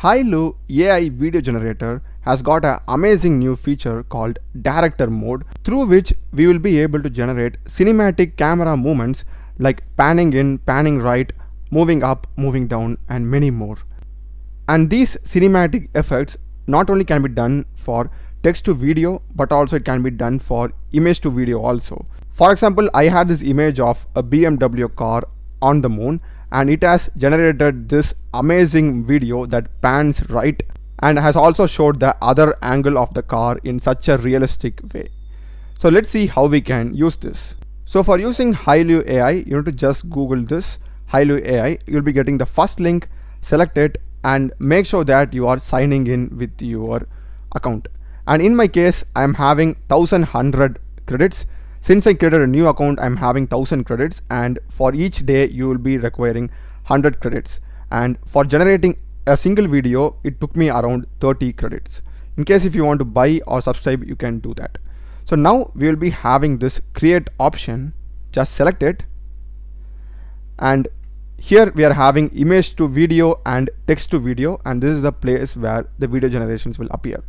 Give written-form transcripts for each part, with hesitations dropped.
Hailuo AI video generator has got an amazing new feature called director mode, through which we will be able to generate cinematic camera movements like panning in, panning right, moving up, moving down, and many more. And these cinematic effects not only can be done for text to video, but also it can be done for image to video also. For example, I had this image of a BMW car on the moon, and it has generated this amazing video that pans right and has also showed the other angle of the car in such a realistic way. So let's see how we can use this. So for using Hailuo AI, you need to just Google this Hailuo AI. You'll be getting the first link, select it, and make sure that you are signing in with your account. And in my case, I'm having 1100 credits. Since I created a new account, I'm having 1000 credits, and for each day you will be requiring 100 credits. And for generating a single video, it took me around 30 credits. In case if you want to buy or subscribe, you can do that. So now we will be having this create option. Just select it, and here we are having image to video and text to video, and this is the place where the video generations will appear.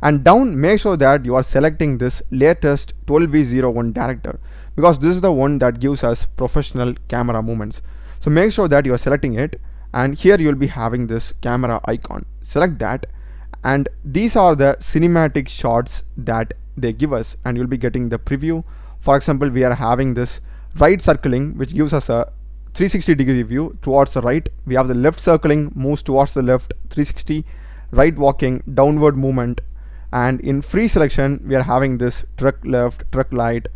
And down, make sure that you are selecting this latest T2V-01-Director, because this is the one that gives us professional camera movements. So make sure that you are selecting it, and here you will be having this camera icon. Select that, and these are the cinematic shots that they give us, and you'll be getting the preview. For example, we are having this right circling, which gives us a 360-degree view towards the right. We have the left circling, moves towards the left, 360, right walking, downward movement. And in free selection, we are having this truck left, truck right,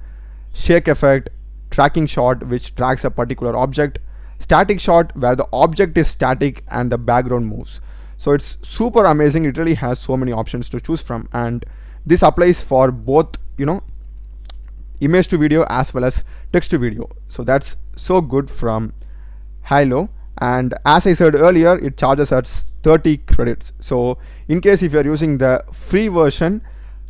shake effect, tracking shot, which tracks a particular object, static shot, where the object is static and the background moves. So it's super amazing. It really has so many options to choose from, and this applies for both, image to video as well as text to video. So that's so good from Hailuo. And as I said earlier, it charges us 30 credits. So in case if you are using the free version,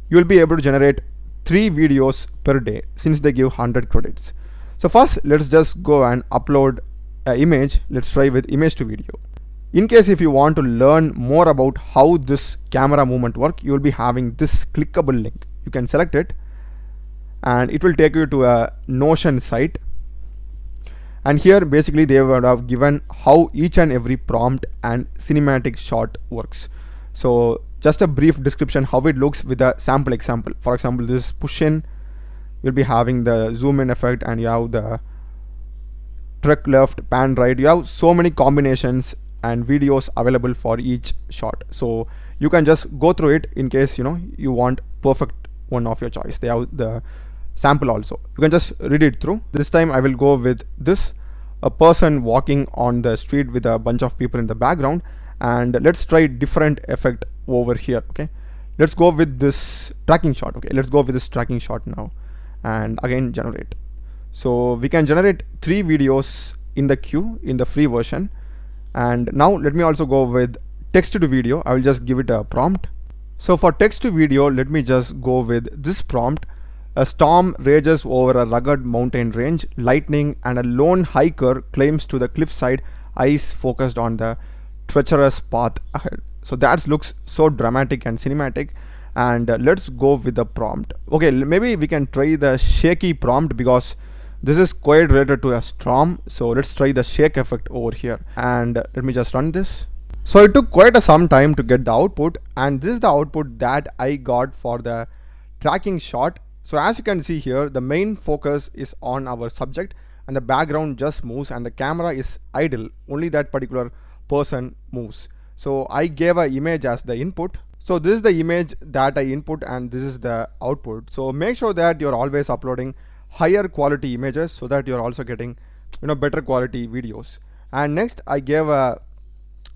you will be able to generate 3 videos per day, since they give 100 credits. So first, let's just go and upload an image. Let's try with image to video. In case if you want to learn more about how this camera movement work, you will be having this clickable link. You can select it, and it will take you to a Notion site. And here basically they would have given how each and every prompt and cinematic shot works. So just a brief description how it looks with a sample example. For example, this push in, you'll be having the zoom in effect, and you have the truck left, pan right. You have so many combinations and videos available for each shot. So you can just go through it in case you want perfect one of your choice. They have the sample also. You can just read it through. This time I will go with this, a person walking on the street with a bunch of people in the background. And let's try different effect over here. Okay, let's go with this tracking shot. Okay, let's go with this tracking shot now, and again generate. So we can generate 3 videos in the queue in the free version. And now let me also go with text to video. I will just give it a prompt. So for text to video, let me just go with this prompt. A storm rages over a rugged mountain range, lightning and a lone hiker climbs to the cliffside, eyes focused on the treacherous path ahead. So that looks so dramatic and cinematic. And let's go with the prompt. Okay, maybe we can try the shaky prompt, because this is quite related to a storm. So let's try the shake effect over here, and let me just run this. So it took quite some time to get the output, and this is the output that I got for the tracking shot. So as you can see here, the main focus is on our subject, and the background just moves, and the camera is idle. Only that particular person moves. So I gave an image as the input. So this is the image that I input, and this is the output. So make sure that you're always uploading higher quality images, so that you're also getting better quality videos. And next I gave a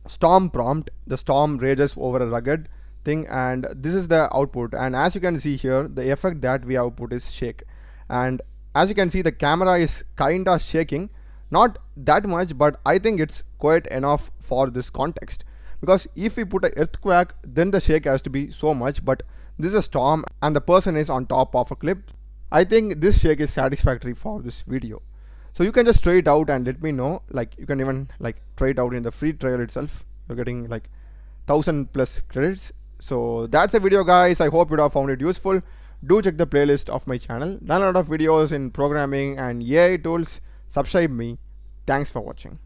storm prompt. The storm rages over a rugged thing, and this is the output. And as you can see here, the effect that we output is shake. And as you can see, the camera is kinda shaking, not that much, but I think it's quite enough for this context, because if we put an earthquake, then the shake has to be so much. But this is a storm, and the person is on top of a cliff. I think this shake is satisfactory for this video. So you can just try it out and let me know. Like, you can even try it out in the free trial itself. You're getting 1000 plus credits. So that's the video, guys. I hope you have found it useful. Do check the playlist of my channel. Done a lot of videos in programming and AI tools. Subscribe me. Thanks for watching.